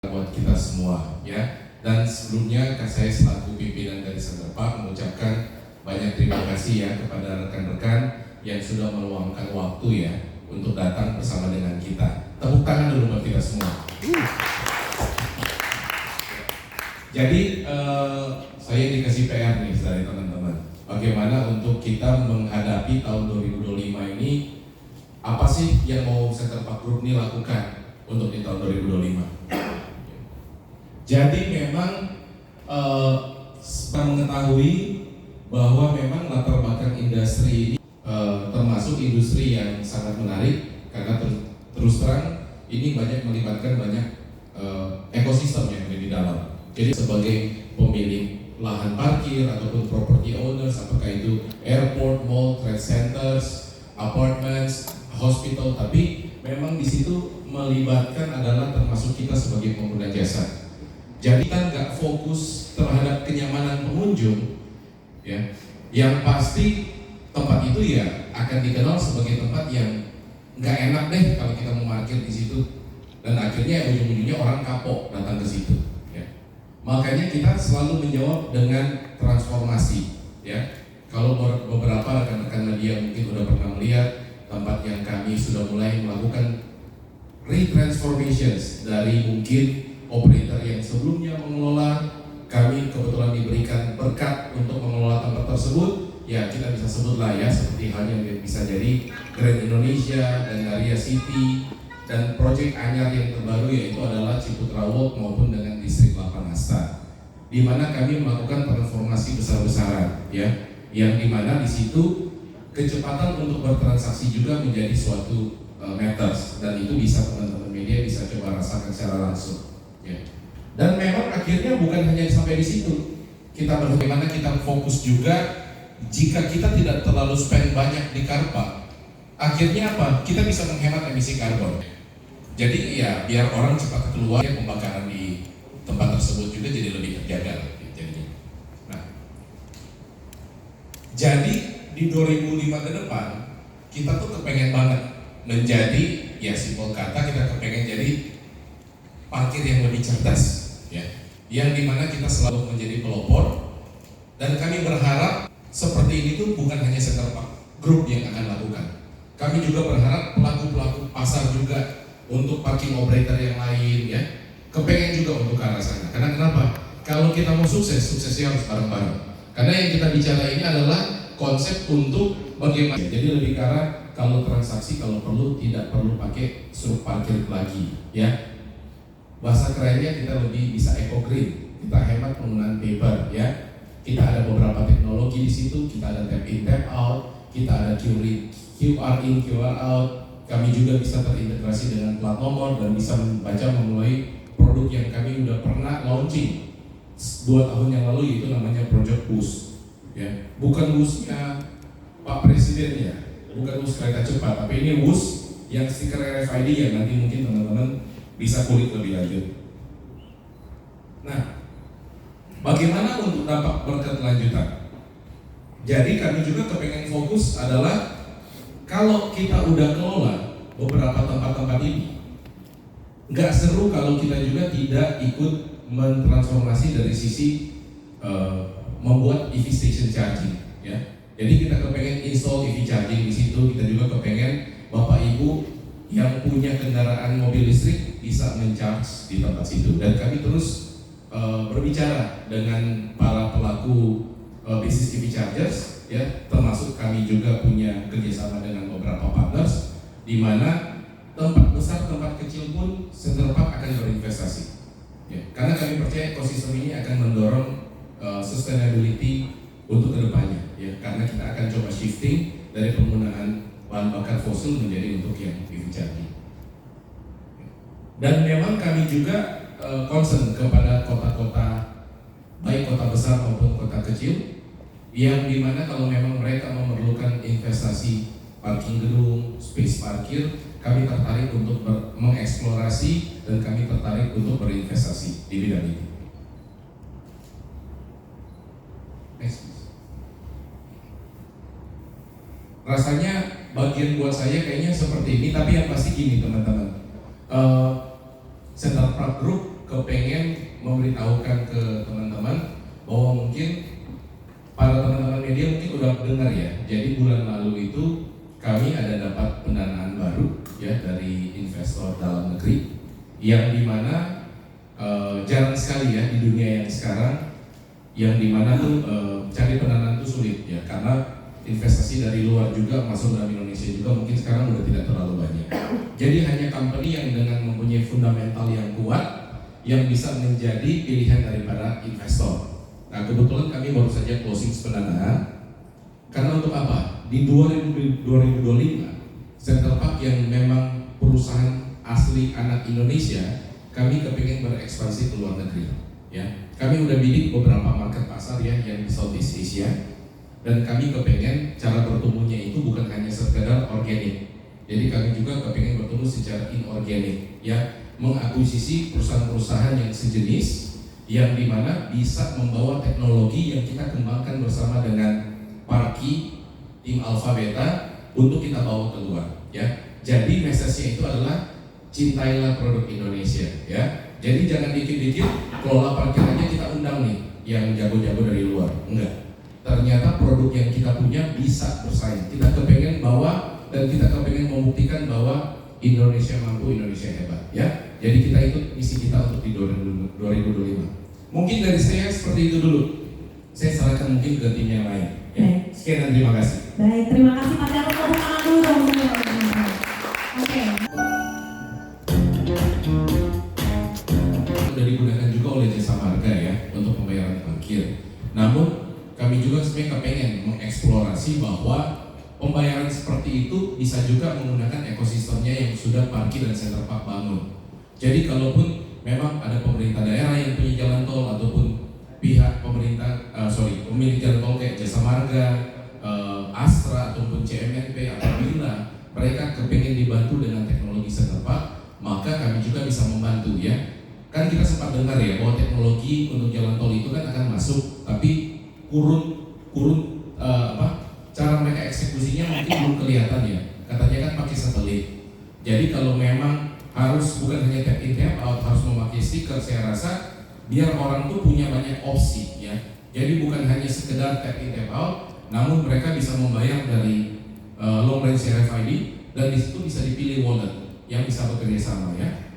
buat kita semua ya. Dan sebelumnya saya selaku pimpinan dari Center Park mengucapkan banyak terima kasih ya kepada rekan-rekan yang sudah meluangkan waktu ya untuk datang bersama dengan kita. Tepuk tangan dulu buat kita semua. Jadi saya dikasih PR nih dari teman-teman. Bagaimana untuk kita menghadapi tahun 2025 ini, apa sih yang mau Center Park Group ini lakukan untuk di tahun 2025? Jadi memang kita mengetahui bahwa memang latar belakang industri ini termasuk industri yang sangat menarik karena terus terang ini banyak melibatkan banyak ekosistem yang ada di dalam. Jadi sebagai pemilik lahan parkir ataupun property owners, apakah itu airport, mall, trade centers, apartments, hospital, tapi memang di situ melibatkan adalah termasuk kita sebagai pengguna jasa. Jadi kita nggak fokus terhadap kenyamanan pengunjung, ya. Yang pasti tempat itu ya akan dikenal sebagai tempat yang nggak enak deh kalau kita mau parkir di situ, dan akhirnya ujung-ujungnya orang kapok datang ke situ. Ya. Makanya kita selalu menjawab dengan transformasi, ya. Kalau beberapa rekan-rekan media mungkin udah pernah melihat tempat yang kami sudah mulai melakukan retransformations dari mungkin operator yang sebelumnya mengelola, kami kebetulan diberikan berkat untuk mengelola tempat tersebut, ya kita bisa sebutlah ya seperti halnya yang bisa jadi Grand Indonesia dan Gandaria City, dan proyek anyar yang terbaru yaitu adalah Ciputra Walk maupun dengan distrik 8 Asta, di mana kami melakukan transformasi besar-besaran, ya, yang dimana di situ kecepatan untuk bertransaksi juga menjadi suatu matters, dan itu bisa teman-teman media bisa coba rasakan secara langsung. Ya. Dan memang akhirnya bukan hanya sampai di situ. Kita bagaimana kita fokus juga jika kita tidak terlalu spend banyak di car park, akhirnya apa? Kita bisa menghemat emisi karbon. Jadi ya biar orang cepat keluar, ya, pembakaran di tempat tersebut juga jadi lebih terjaga. Nah, jadi di 2005 ke depan kita tuh kepengen banget menjadi, ya simpel kata kita kepengen jadi parkir yang lebih cerdas, ya, yang dimana kita selalu menjadi pelopor, dan kami berharap seperti ini tuh bukan hanya Center Park Group yang akan lakukan. Kami juga berharap pelaku-pelaku pasar juga untuk parking operator yang lain, ya, kepengen juga untuk ke arah sana. Karena kenapa? Kalau kita mau sukses, suksesnya harus bareng-bareng. Karena yang kita bicara ini adalah konsep untuk bagaimana. Jadi lebih ke arah kalau transaksi kalau perlu tidak perlu pakai struk parkir lagi, ya. Bahasa kerennya kita lebih bisa eco green, kita hemat penggunaan paper, ya. Kita ada beberapa teknologi di situ, kita ada tap in tap out, kita ada QR in QR out. Kami juga bisa terintegrasi dengan plat nomor dan bisa membaca memulai produk yang kami udah pernah launching 2 tahun yang lalu, yaitu namanya Project Bus, ya. Bukan busnya Pak Presiden, ya, bukan bus kereta cepat, tapi ini bus yang stiker RFID yang nanti mungkin teman-teman bisa kulik lebih lanjut. Nah, bagaimana untuk dampak berkelanjutan? Jadi kami juga kepengen fokus adalah kalau kita udah kelola beberapa tempat-tempat ini, nggak seru kalau kita juga tidak ikut mentransformasi dari sisi membuat EV station charging, ya. Jadi kita kepengen install EV charging di situ. Kita juga kepengen Bapak Ibu yang punya kendaraan mobil listrik bisa mencharge di tempat situ, dan kami terus berbicara dengan para pelaku bisnis EV chargers, ya, termasuk kami juga punya kerjasama dengan beberapa partners, di mana tempat besar, tempat kecil pun Center Park akan berinvestasi, ya, karena kami percaya ekosistem ini akan mendorong sustainability untuk kedepannya, ya, karena kita akan coba shifting dari penggunaan bahan bakar fosil menjadi untuk yang EV charging. Dan memang kami juga concern kepada kota-kota, baik kota besar maupun kota kecil, yang dimana kalau memang mereka memerlukan investasi parking gedung, space parkir, kami tertarik untuk mengeksplorasi dan kami tertarik untuk berinvestasi di bidang ini. Next. Rasanya bagian buat saya kayaknya seperti ini, tapi yang pasti gini teman-teman, Center Park Group memberitahukan ke teman-teman bahwa mungkin para teman-teman media mungkin udah dengar ya. Jadi bulan lalu itu kami ada dapat pendanaan baru ya dari investor dalam negeri yang dimana jarang sekali ya di dunia yang sekarang, yang dimana tuh cari pendanaan itu sulit ya, karena investasi dari luar juga masuk dalam Indonesia juga mungkin sekarang udah tidak terlalu banyak. Jadi hanya company yang dengan mempunyai fundamental yang kuat yang bisa menjadi pilihan daripada investor. Nah kebetulan kami baru saja closing pendanaan. Karena untuk apa? Di 2025 Center Park yang memang perusahaan asli anak Indonesia, kami kepingin berekspansi ke luar negeri. Ya, kami udah bidik beberapa market pasar ya yang di Southeast Asia, dan kami kepengen cara bertumbuhnya itu bukan hanya sekedar organik. Jadi kami juga kepengen bertumbuh secara inorganik, ya, mengakuisisi perusahaan-perusahaan yang sejenis, yang dimana bisa membawa teknologi yang kita kembangkan bersama dengan Parki, tim Alpha Beta untuk kita bawa keluar, ya. Jadi message-nya itu adalah cintailah produk Indonesia, ya. Jadi jangan dikit-dikit kelola parkir aja kita undang nih yang jago-jago dari luar, enggak. Ternyata produk yang kita punya bisa bersaing. Kita kepengen bawa dan kita kepengen membuktikan bahwa Indonesia mampu, Indonesia hebat, ya. Jadi kita ikut misi kita untuk di 2025. Mungkin dari saya seperti itu dulu. Saya serahkan mungkin ke tim yang lain. Ya. Sekian dan terima kasih. Baik, terima kasih Pak Jarod. Tepuk tangan dulu dong semua. Oke. Sudah digunakan juga oleh jasa marga ya untuk pembayaran parkir. Namun kami juga sebenarnya kepengen mengeksplorasi bahwa pembayaran seperti itu bisa juga menggunakan ekosistemnya yang sudah Parki dan Center Park bangun. Jadi kalaupun memang ada pemerintah daerah yang punya jalan tol ataupun pihak pemerintah, pemilik jalan tol kayak jasa marga, Astra ataupun CMNP, apabila mereka kepengen dibantu dengan teknologi Center Park, maka kami juga bisa membantu ya. Kan kita sempat dengar ya bahwa teknologi untuk jalan tol itu kan akan masuk, tapi cara mereka eksekusinya mungkin belum kelihatan ya. Katanya kan pakai satelit. Jadi kalau memang harus bukan hanya tap in tap out, harus memakai stiker, saya rasa biar orang tuh punya banyak opsi ya. Jadi bukan hanya sekedar tap in tap out, namun mereka bisa membayar dari long range RFID, dan di situ bisa dipilih wallet yang bisa bekerja sama ya.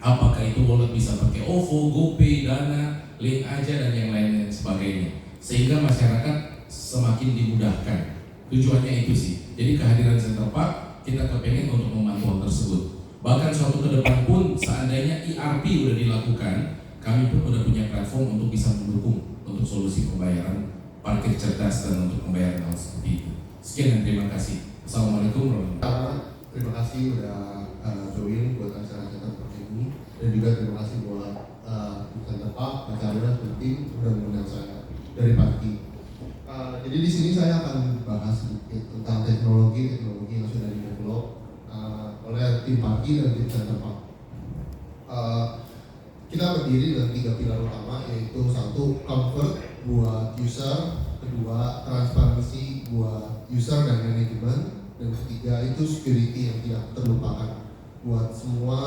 Apakah itu wallet bisa pakai OVO, GoPay, Dana, Link aja dan yang lain dan sebagainya, sehingga masyarakat semakin dimudahkan. Tujuannya itu sih. Jadi kehadiran Center Park kita kepengen untuk membantu hal tersebut. Bahkan suatu ke depan pun seandainya ERP udah dilakukan, kami pun udah punya platform untuk bisa mendukung untuk solusi pembayaran parkir cerdas dan untuk pembayaran hal seperti itu. Sekian dan terima kasih. Assalamualaikum warahmatullahi wabarakatuh. Terima kasih udah join buat acara Center Park ini, dan juga terima kasih buat Center Park, Pak Chandra, dan tim udah mengundang saya dari Parki. Jadi di sini saya akan bahas sedikit tentang teknologi yang sudah di-develop oleh tim Parki dan tim Center Park. Kita berdiri dengan 3 pilar utama, yaitu 1, comfort buat user, kedua, transparansi buat user dan manajemen, dan ketiga itu security yang tidak terlupakan buat semua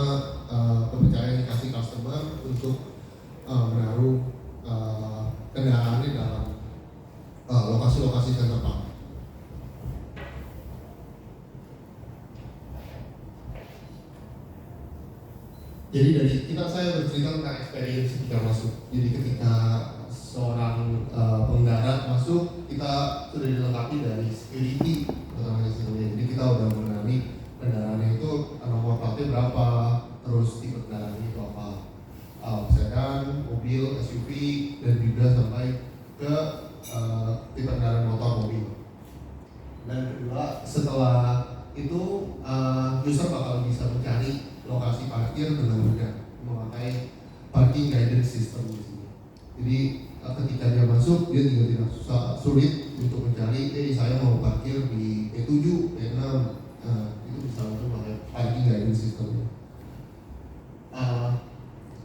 kepercayaan dikasih customer untuk menaruh kendaraannya dalam lokasi-lokasi Center Park. Jadi saya bercerita tentang experience ketika masuk. Jadi ketika seorang pengendara masuk, kita sudah dilengkapi dari security pertama sistemnya. Jadi kita udah mengenali kendaraannya itu nomor platnya berapa, terus tipe kendaraannya itu apa, sedan, mobil, SUV, dan juga sampai ke tipe kendaraan motor, mobil. Dan kedua, setelah itu user bakal bisa mencari lokasi parkir dengan mudah memakai parking guidance system di sini. Jadi ketika dia masuk, dia juga tidak sulit untuk mencari, saya mau parkir di P7, P6, itu bisa langsung pakai parking guidance system.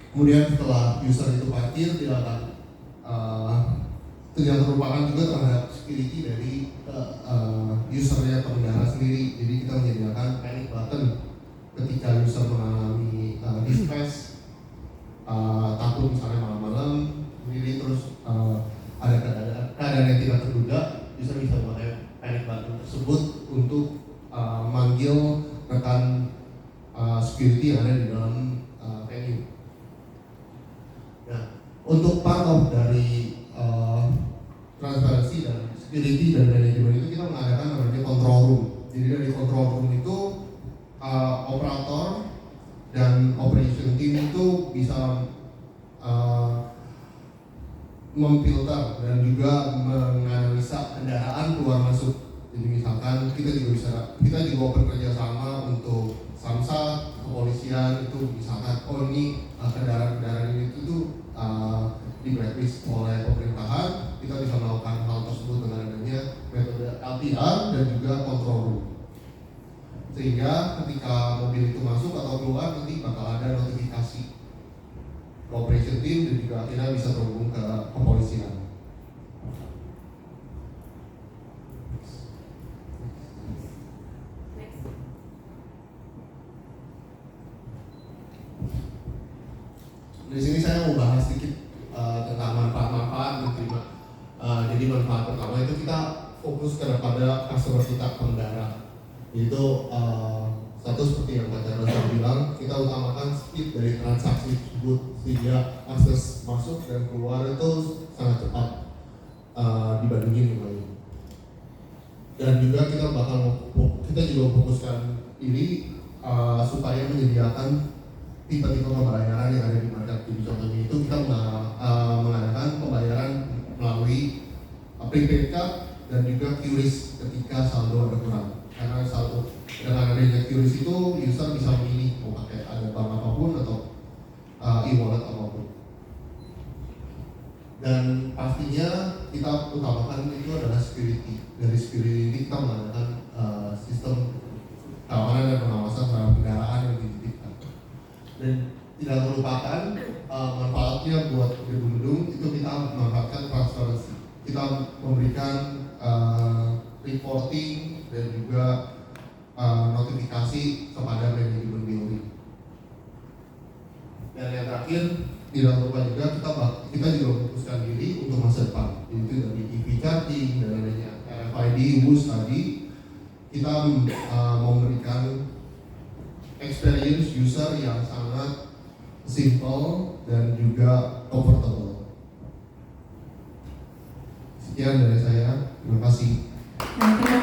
Kemudian setelah user itu parkir, dia akan tidak terlupakan juga terhadap security dari usernya pengendara sendiri. Jadi kita menyediakan panic button ketika user mengalami distress, takut misalnya malam-malam, user bisa memakai panic button tersebut untuk memanggil rekan security yang ada di dalam venue. Nah, untuk part of dari transparansi dan security dan manajemen itu kita mengadakan namanya control room. Jadi dari control room itu operator dan operation team itu bisa memfilter dan juga menganalisa kendaraan keluar masuk. Jadi misalkan kita juga bekerja sama untuk Samsat, kepolisian itu misalkan ini kendaraan-kendaraan ini itu di blacklist oleh pemerintahan, kita bisa melakukan hal tersebut dengan adanya metode LPR dan juga control room. Sehingga ketika mobil itu masuk atau keluar nanti bakal ada notifikasi ke operation team dan juga akhirnya bisa terhubung ke kepolisian. Di sini saya mau bahas sedikit tentang manfaat-manfaat diterima. Jadi manfaat pertama itu kita fokus kepada customer kita, pengendara. Itu satu seperti yang Pak Charles bilang, kita utamakan speed dari transaksi tersebut sehingga akses masuk dan keluar itu sangat cepat dibandingin dengan ini. Dan juga kita juga fokuskan ini supaya menyediakan tipe-tipe pembayaran yang ada di market. Jadi contohnya itu kita mengadakan pembayaran melalui prepaid card dan juga QRIS ketika saldo ada kurang. Karena saldo dengan adanya QRIS itu user bisa memilih mau pakai ada bank apapun atau e-wallet apapun. Dan pastinya kita utamakan itu adalah security. Dari security ini kita mengadakan sistem keamanan dan pengawasan terhadap kendaraan yang dititipkan. Dan tidak melupakan manfaatnya buat gedung-gedung itu kita memanfaatkan transparansi. Kita memberikan reporting dan juga notifikasi kepada manajemen building. Dan yang terakhir tidak lupa juga kita juga fokuskan diri untuk masa depan, yaitu dari EV charging dan adanya RFID, WUS tadi kita memberikan experience user yang sangat simple dan juga comfortable. Sekian dari saya, terima kasih. Nah, terima